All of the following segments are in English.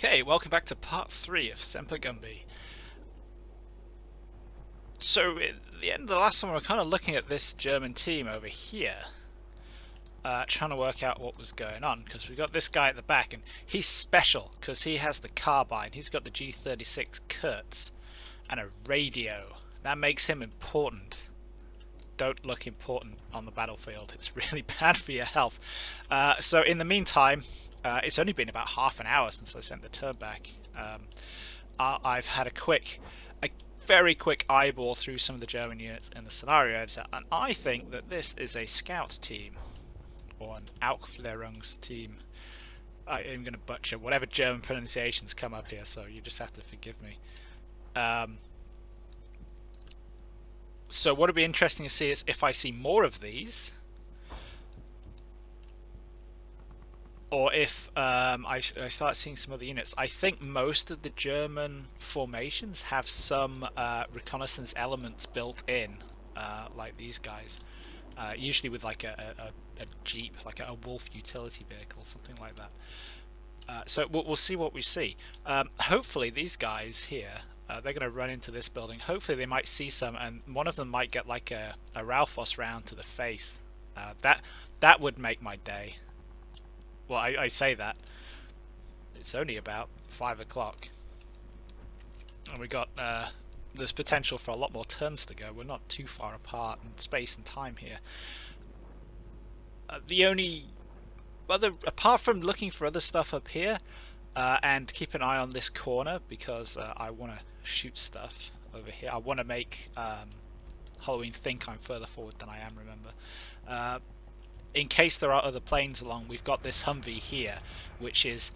Okay, welcome back to part 3 of Semper Gumby. So, at the end of the last one, we were kind of looking at this German team over here, trying to work out what was going on, because we got this guy at the back, and he's special, because he has the carbine, he's got the G36 Kurtz, and a radio. That makes him important. Don't look important on the battlefield, it's really bad for your health. So in the meantime, it's only been about half an hour since I sent the turn back. I've had a very quick eyeball through some of the German units in the scenario editor, and I think that this is a scout team, or an Aufklärungsteam. I am going to butcher whatever German pronunciations come up here, so you just have to forgive me. So what would be interesting to see is if I see more of these, or if I start seeing some other units. I think most of the German formations have some reconnaissance elements built in, like these guys. Usually with like a jeep, like a wolf utility vehicle, something like that. So we'll see what we see. Hopefully these guys here, they're going to run into this building. Hopefully they might see some, and one of them might get like a Raufoss round to the face. That would make my day. Well, I say that. It's only about 5 o'clock. And we got, there's potential for a lot more turns to go. We're not too far apart in space and time here. The only other, apart from looking for other stuff up here, and keep an eye on this corner, because I want to shoot stuff over here. I want to make Halloween think I'm further forward than I am, remember. In case there are other planes along, we've got this Humvee here, which is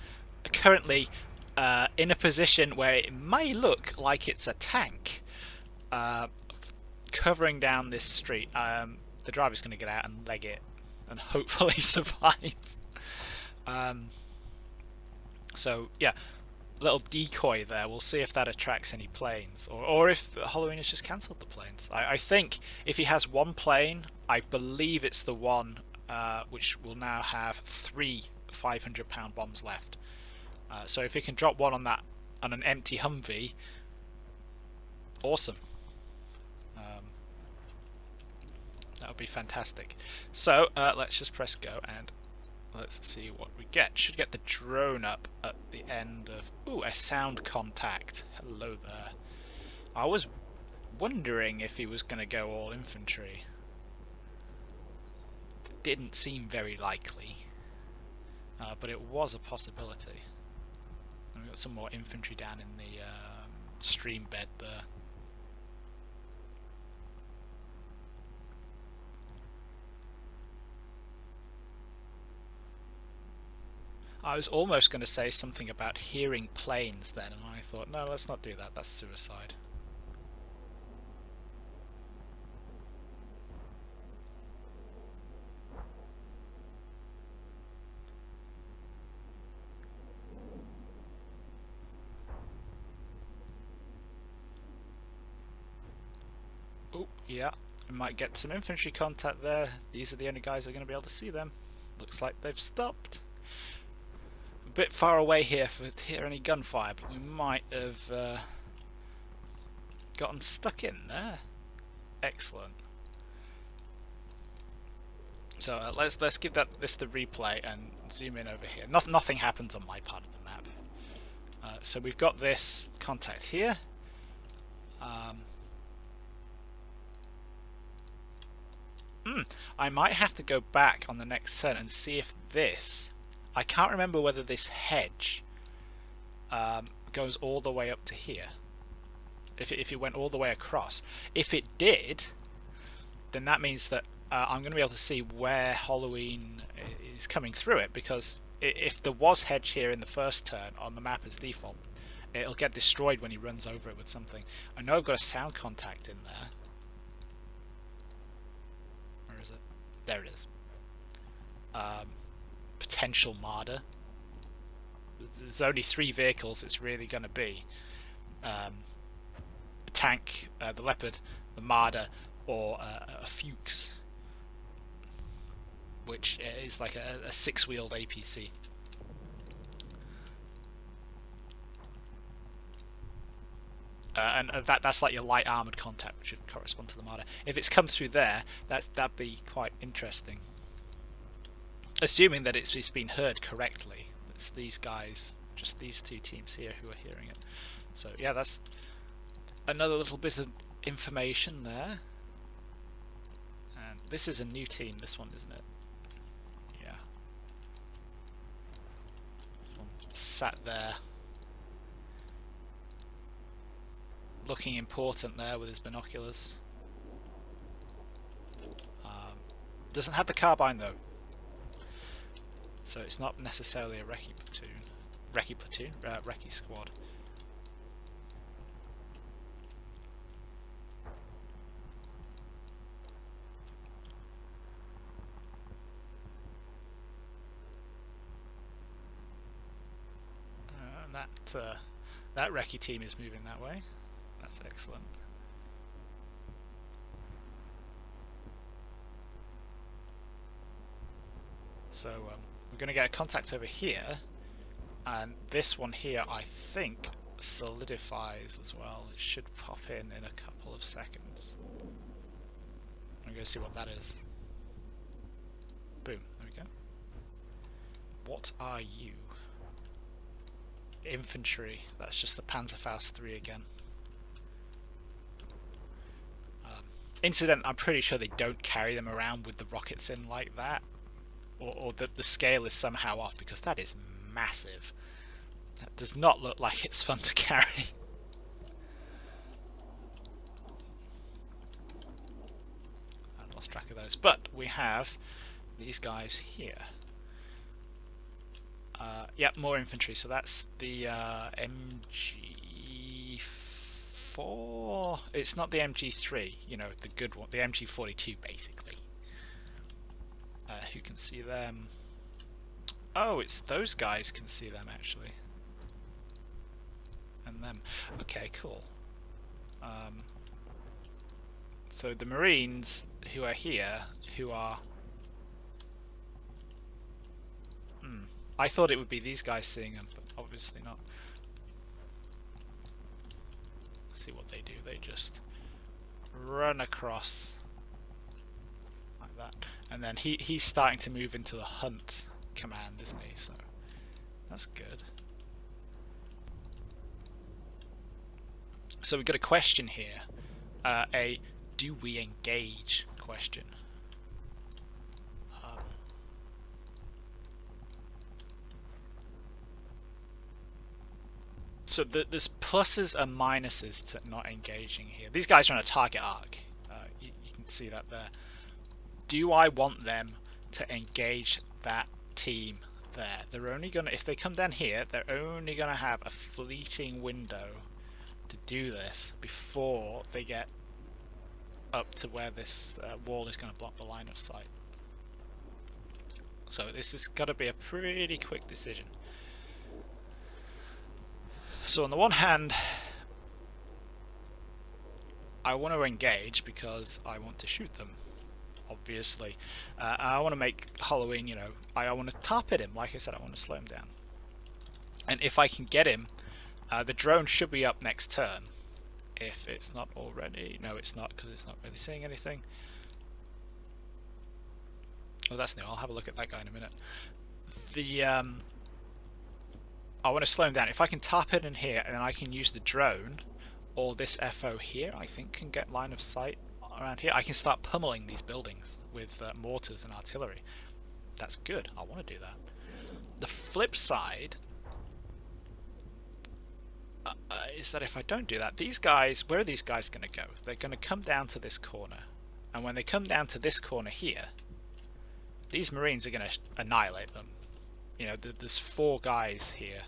currently in a position where it may look like it's a tank, covering down this street. The driver's going to get out and leg it, and hopefully survive. So yeah, little decoy there. We'll see if that attracts any planes, or if Halloween has just cancelled the planes. I think if he has one plane, I believe it's the one which will now have 3 500-pound bombs left. So if he can drop one on that, on an empty Humvee, awesome. That would be fantastic. So let's just press go and let's see what we get. Should get the drone up at the end of... Ooh, a sound contact. Hello there. I was wondering if he was going to go all infantry. Didn't seem very likely, but it was a possibility. And we've got some more infantry down in the stream bed there. I was almost going to say something about hearing planes then, and I thought, no, let's not do that, that's suicide. Oh, yeah, we might get some infantry contact there. These are the only guys who are going to be able to see them. Looks like they've stopped. A bit far away here to hear any gunfire, but we might have gotten stuck in there. Excellent. So let's give this the replay and zoom in over here. Nothing happens on my part of the map. So we've got this contact here. I might have to go back on the next turn and see if this... I can't remember whether this hedge goes all the way up to here. If it went all the way across. If it did, then that means that I'm going to be able to see where Halloween is coming through it, because if there was hedge here in the first turn on the map as default, it'll get destroyed when he runs over it with something. I know I've got a sound contact in there. Where is it? There it is. Potential marder. There's only 3 vehicles it's really going to be. A tank, the Leopard, the Marder, or a Fuchs, which is like a 6-wheeled APC. and that's like your light armored contact, which should correspond to the Marder. If it's come through there, that'd be quite interesting. Assuming that it's been heard correctly. It's these guys, just these two teams here who are hearing it. So yeah, that's another little bit of information there. And this is a new team, this one, isn't it? Yeah. Sat there, looking important there with his binoculars. Doesn't have the carbine though, so it's not necessarily a recce squad. And that recce team is moving that way. That's excellent. So we're going to get a contact over here, and this one here I think solidifies as well. It should pop in a couple of seconds. I'm going to see what that is. Boom, there we go. What are you? Infantry. That's just the Panzerfaust 3 again. Incident, I'm pretty sure they don't carry them around with the rockets in like that, or that the scale is somehow off, because that is massive. That does not look like it's fun to carry. I lost track of those, but we have these guys here. Yep, more infantry. So that's the MG4. It's not the MG3, you know, the good one, the MG42 basically. Who can see them? Oh, it's those guys can see them actually. And them. Okay, cool. So the Marines who are here, who are... I thought it would be these guys seeing them, but obviously not. Let's see what they do. They just run across like that. And then he's starting to move into the hunt command, isn't he? So that's good. So we've got a question here. A do we engage question. So there's pluses and minuses to not engaging here. These guys are on a target arc. You can see that there. Do I want them to engage that team there? They're only gonna, if they come down here, they're only gonna have a fleeting window to do this before they get up to where this wall is going to block the line of sight. So this has got to be a pretty quick decision. So on the one hand, I want to engage because I want to shoot them, obviously. I want to make Halloween, you know, I want to target him, like I said, I want to slow him down. And if I can get him, the drone should be up next turn. If it's not already, no it's not, because it's not really seeing anything. Oh, that's new, I'll have a look at that guy in a minute. The I want to slow him down. If I can tap it in here, and then I can use the drone, or this FO here, I think can get line of sight around here. I can start pummeling these buildings with mortars and artillery. That's good, I want to do that. The flip side is that if I don't do that, these guys, where are these guys going to go? They're going to come down to this corner, and when they come down to this corner here, these Marines are going to annihilate them. You know, there's 4 guys here.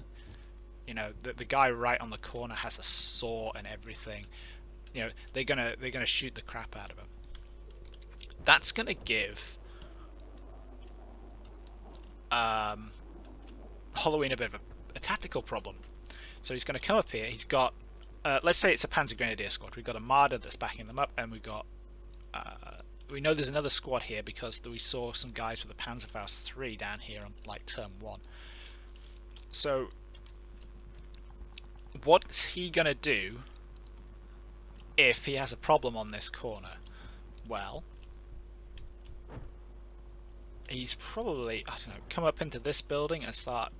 You know, the guy right on the corner has a saw and everything. You know, they're gonna shoot the crap out of him. That's going to give Halloween a bit of a tactical problem. So he's going to come up here. He's got, let's say it's a Panzer Grenadier squad. We've got a Marder that's backing them up, and we've got, we know there's another squad here because we saw some guys with a Panzerfaust 3 down here on like turn 1. So what's he going to do if he has a problem on this corner? Well, he's probably, I don't know, come up into this building and start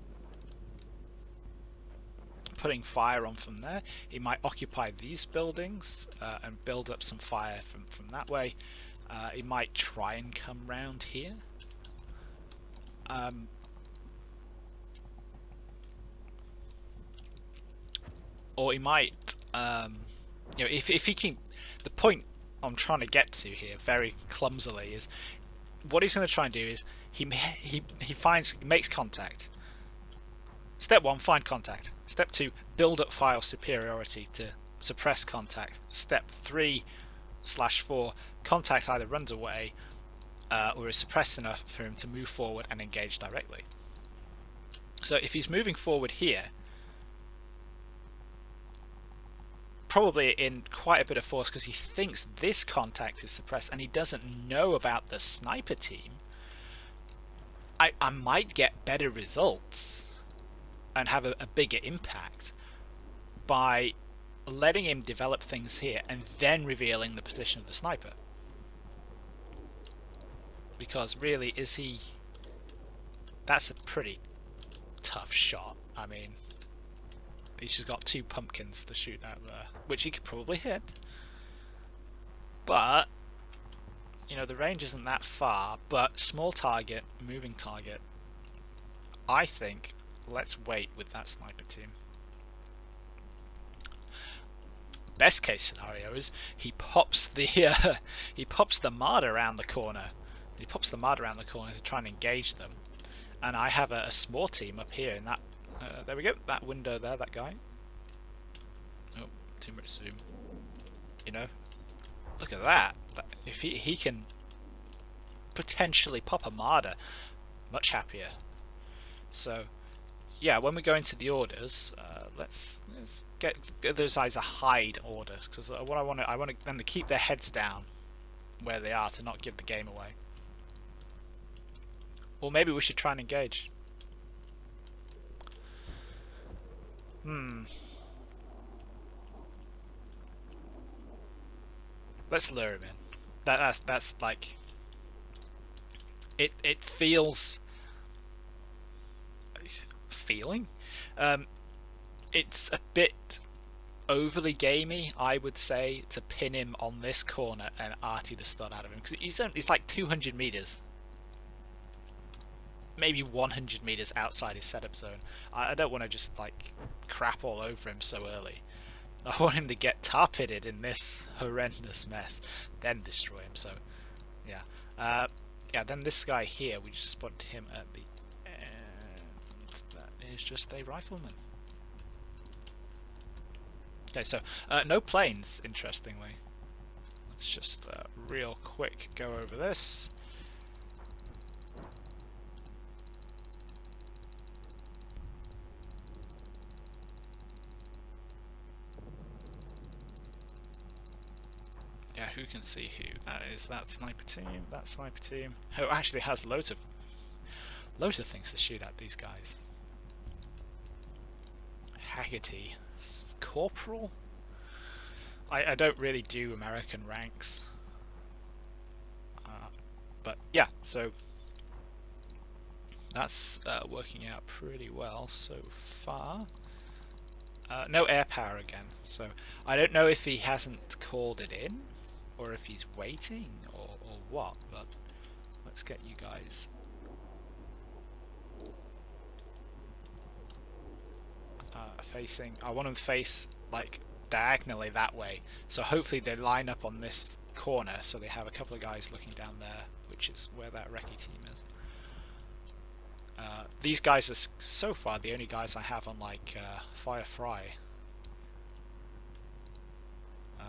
putting fire on from there. He might occupy these buildings and build up some fire from that way. He might try and come round here. Or he might, you know, if he can. The point I'm trying to get to here, very clumsily, is what he's going to try and do is he makes contact. Step 1, find contact. Step 2, build up file superiority to suppress contact. Step 3/4, contact either runs away or is suppressed enough for him to move forward and engage directly. So if he's moving forward here, probably in quite a bit of force because he thinks this contact is suppressed and he doesn't know about the sniper team, I might get better results and have a bigger impact by letting him develop things here and then revealing the position of the sniper. Because really, is he... That's a pretty tough shot. I mean, he's just got 2 pumpkins to shoot out there, which he could probably hit. But, you know, the range isn't that far, but small target, moving target, I think let's wait with that sniper team. Best case scenario is he pops the he pops the Marder around the corner. He pops the Marder around the corner to try and engage them, and I have a small team up here in that. There we go. That window there. That guy. Oh, too much zoom. You know, look at that. If he can potentially pop a Marder, much happier. So, yeah, when we go into the orders, let's get those guys a hide order, because what I want them to keep their heads down where they are to not give the game away. Or maybe we should try and engage. Let's lure him in. That's like it feels feeling. It's a bit overly gamey, I would say, to pin him on this corner and arty the stud out of him, because he's like 200 meters, maybe 100 meters outside his setup zone. I don't want to just like crap all over him so early. I want him to get tar pitted in this horrendous mess, then destroy him. So, yeah, yeah. Then this guy here, we just spotted him at the end. That is just a rifleman. Okay, so no planes, interestingly. Let's just real quick go over this. Yeah, who can see who? That is that sniper team, that sniper team. Who actually has loads of things to shoot at, these guys. Haggerty. Corporal? I don't really do American ranks. But yeah, so that's working out pretty well so far. No air power again, so I don't know if he hasn't called it in, or if he's waiting, or what, but let's get you guys facing. I want them to face like diagonally that way, so hopefully they line up on this corner, so they have a couple of guys looking down there, which is where that recce team is. These guys are so far the only guys I have on like Fire Fry.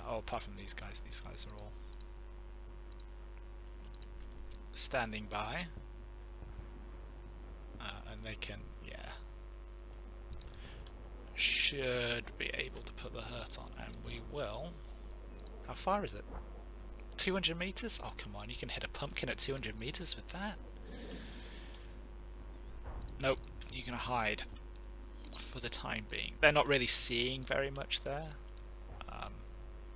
Oh, apart from these guys are all standing by, and they can, yeah, should be able to put the hurt on, and we will. How far is it? 200 meters? Oh, come on, you can hit a pumpkin at 200 meters with that? Nope, you're gonna hide for the time being. They're not really seeing very much there,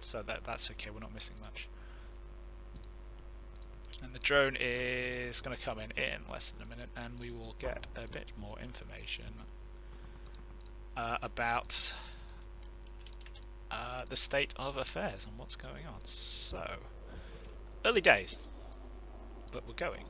so that's okay, we're not missing much. And the drone is going to come in less than a minute, and we will get a bit more information about the state of affairs and what's going on. So, early days, but we're going.